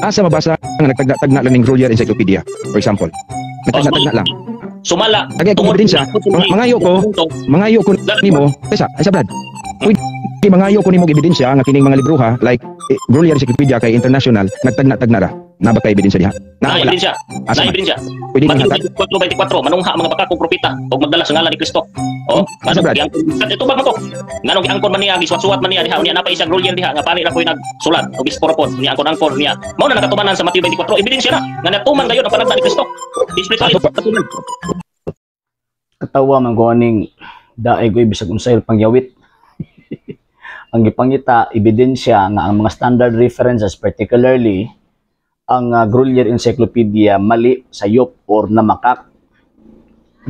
asa mabasa nga nagtagna-tagna lang ning Grolier Encyclopedia, for example. Nagtagna-tagna lang. Sumala. Lagi kung ebidensya, mangayo ko nimo, isa Brad. Pwede mangayo ko nimo ebidensya nga kining mga libro ha, like Grolier Encyclopedia kay international, nagtagna-tagna ra. Na ba kay ebidensya diha? Na ebidensya. Na ebidensya. Pwede ni hatag. 24 manungha mga baka kong propeta og magdala sa ngalan ni Kristo. Oh, asa Brad? Ito ba to? Nganong giangkon man niya, giswat-suwat man niya diha, unya na pa isang Grolier diha nga pari ra koy nagsulat og bisporopon, niya angkon niya. Mao na nakatumanan sa Mateo 24, ebidensya na nga natuman gayon ang panagda ni Kristo. Especially katuman. Katawa man ko aning daay ko bisag unsay pangyawit. Ang gipangita ebidensya nga ang mga standard references, particularly ang Grolier Encyclopedia, mali, sayop or namakak.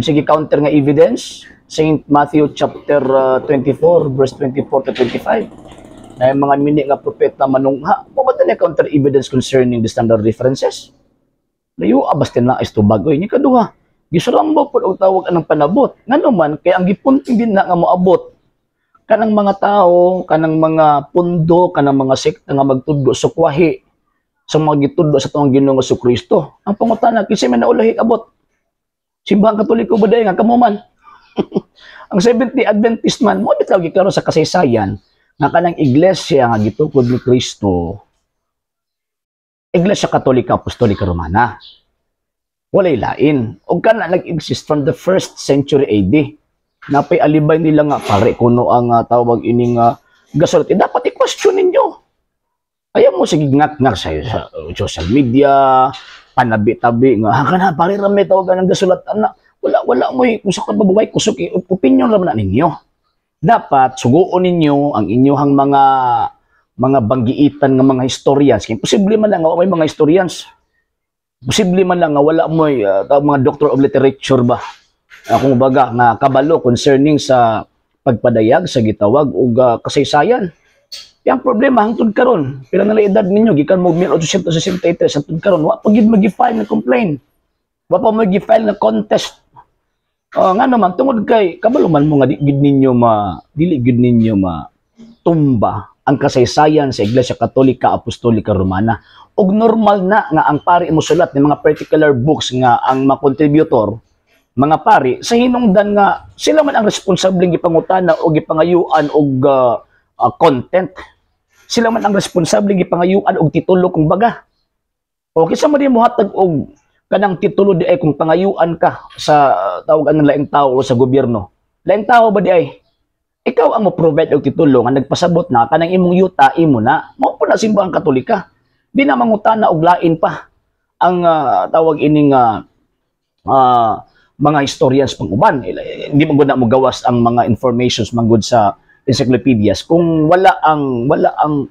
Sige counter nga evidence, St. Matthew chapter 24 verse 24 to 25. Na yung mga mini nga propeta manungha, o ba na counter evidence concerning the standard references? Layo abastin lang is tubagoy ni kaduha. Gisurambok pud og tawag anang panabot. Ngano man kay ang gipunting din na nga moabot kanang mga tao, kanang mga pundo, kanang mga sekta nga magtudlo sa kwahi sa mga gitudlo sa tuong Ginoo nga Kristo. Ang pangutana kinsa man naulahi abot? Simbahang Katoliko ba day nga kamo man? Ang Seventh-day Adventist man mo bitaw gikaron sa kasaysayan nga kanang iglesia nga gitukod ni Kristo. Iglesia Katolika Apostolika Romana. Walay lain. O kana nag-exist from the 1st century AD. Napay alibay nila nga pare kuno ang tawag ining gasulot. Dapat i-question ninyo. Ayaw mo sige ngak-ngak sa social media, panabi-tabi nga kana pare ra may tawag ng gasulot ana. Wala mo kung sa kababuhay kusog opinion ra man ninyo. Dapat suguon ninyo ang inyohang mga banggiitan nga mga historians. Kaya posible man lang nga may mga historians. Posible man lang nga wala mo mga doctor of literature ba? Kung baga nga kabalo concerning sa pagpadayag sa gitawag og kasaysayan. Yang problema hangtod karon, pila na edad ninyo gikan mo 1863 hangtod karon wa pa gid magi-file na complaint. Wa pa magi-file na contest. Nga naman tungod kay kabalo man mo nga dili gid ninyo tumba ang kasaysayan sa Iglesia Katolika Apostolika Romana. Og normal na nga ang pari mo sulat ng mga particular books nga ang mga contributor, mga pari sa hinungdan nga sila man ang responsableng gipangutana o gipangayuan og content. Sila man ang responsableng gipangayuan og titulo kung baga. O kinsa man mo hatag og kanang titulo di ay kung pangayuan ka sa tawagan ng laing tao o sa gobyerno. Laing tao ba di ay? Ikaw ang mo-provide og titulo nga nagpasabot na kanang imong yuta imo na mao po na simbahang Katolika. Di na mangutana og lain pa ang tawag ining mga historians pang uban. Hindi man gud na mo gawas ang mga informations manggod sa encyclopedias kung wala ang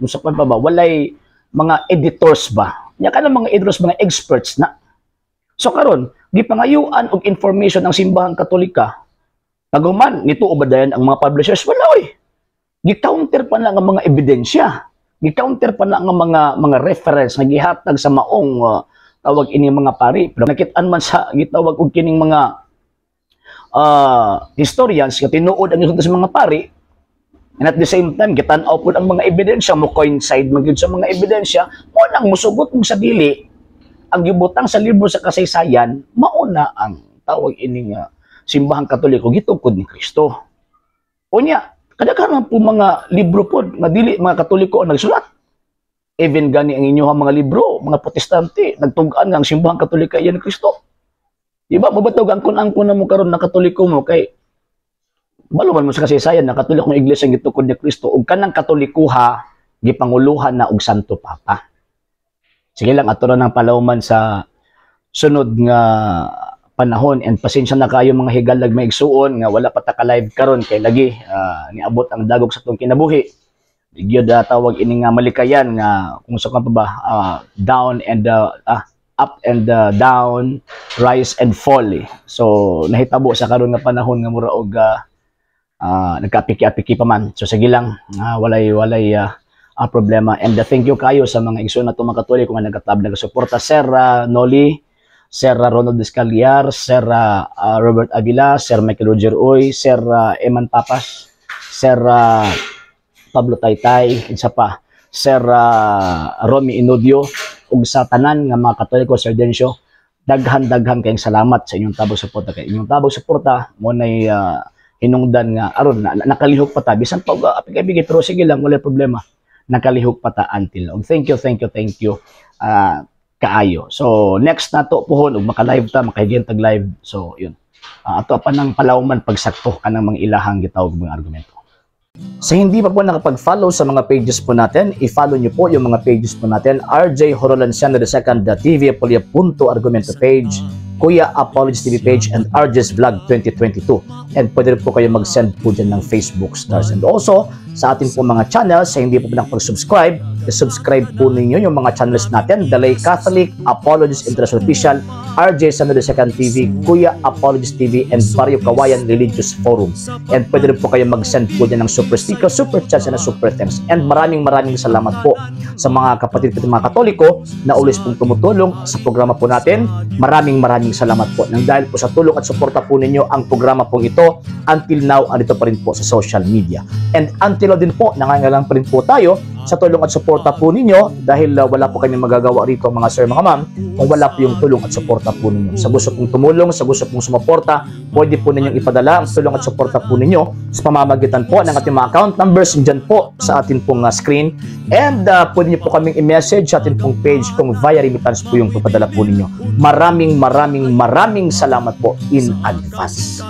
sa pa ba walay mga editors ba. Nya kana mga editors mga experts na. So karon gipangayuan og information ang simbahang Katolika. Kaguman nito ubadayan ang mga publishers wala oy. Gi-counter pa na nga mga ebidensya. Gi-counter pa na nga mga reference nga gihatag sa maong tawag ini mga pari. Pero nakit-an man sa gitawag og kining mga historians nga tinuod ang sa mga pari. And at the same time, gitan-aw po ang mga ebidensya mo coincide magyud sa mga ebidensya mo nang musugot mo sa dili ang gibutang sa libro sa kasaysayan mauna ang tawag ini nga simbahang Katoliko gitukod ni Kristo. Unya, kadaghan po mga libro po nga dili mga Katoliko ang nagsulat. Even gani ang inyong mga libro, mga Protestante, nagtug-an nga ang simbahang Katolika iyan ni Kristo. Di ba mabatog ang kun-angkon na mo karon na Katoliko mo kay baluman mo sa kasaysayan na Katoliko ng iglesia gitukod ni Kristo ug kanang Katolikuha gipanguluhan na og Santo Papa. Sige lang ato na ng palawman sa sunod nga panahon and pasensya na kayo mga higalag maigsuon nga wala pa ta ka live karon kay lagi niabot ang dagok sa tong kinabuhi. Gyud tawag ini nga malikayan nga kung sa pa ba down and up and down, rise and fall. So nahitabo sa karon nga panahon nga mura og nagkapiki-apiki pa man. So sige lang, walay problema. And thank you kayo sa mga igsoon na mga Katoliko nga nagatab nagasuporta Sir Noli, Sir Ronald Descaliar, Sir Robert Avila, Sir Michael Roger Uy, Sir Eman Papas, Sir Pablo Taytay, isa pa, Sir Romy Inodio, ug sa tanan nga mga Katoliko, Sir Dencio, daghan kayong salamat sa inyong tabang suporta. Kay inyong tabang suporta mo nay hinungdan nga aron nakalihok pa ta bisan pag apik-apik pero sige lang, wala problema, nakalihok pa ta until now. Thank you kaayo. So next nato puhon ug maka-live ta, makahigyan tag live. So yun, ato pa nang palawman pagsakto kanang mga ilahang gitawag mga argumento. Sa hindi pa po nakapag-follow sa mga pages po natin, i-follow nyo po yung mga pages po natin: RJ Horolanciano II TV Apolia Punto Argumento page, Kuya Apologies TV page, and RJ's Vlog 2022. And pwede rin po kayo mag-send po dyan ng Facebook stars. And also, sa ating po mga channels, sa hindi po nakapag-subscribe, i-subscribe po ninyo yung mga channels natin: Dalay Catholic, Apologies International Official, RJ Sano II TV, Kuya Apologies TV, and Barrio Kawayan Religious Forum. And pwede rin po kayo mag-send po dyan ng super sticker, super chats, and super thanks. And maraming salamat po sa mga kapatid at mga Katoliko na ulis pong tumutulong sa programa po natin. Maraming salamat po. Nang dahil po sa tulong at suporta po ninyo, ang programa po ito until now andito pa rin po sa social media. And until now din po, nangangailangan pa rin po tayo sa tulong at suporta po ninyo dahil wala po kami magagawa rito mga sir, mga ma'am, kung wala po yung tulong at suporta po ninyo. Sa gusto pong tumulong, sa gusto pong sumuporta, pwede po ninyong ipadala ang tulong at suporta po ninyo sa pamamagitan po ng ating mga account numbers dyan po sa ating pong screen. And pwede nyo po kaming i-message sa ating pong page kung via remittance po yung papadala po ninyo. Maraming salamat po in advance.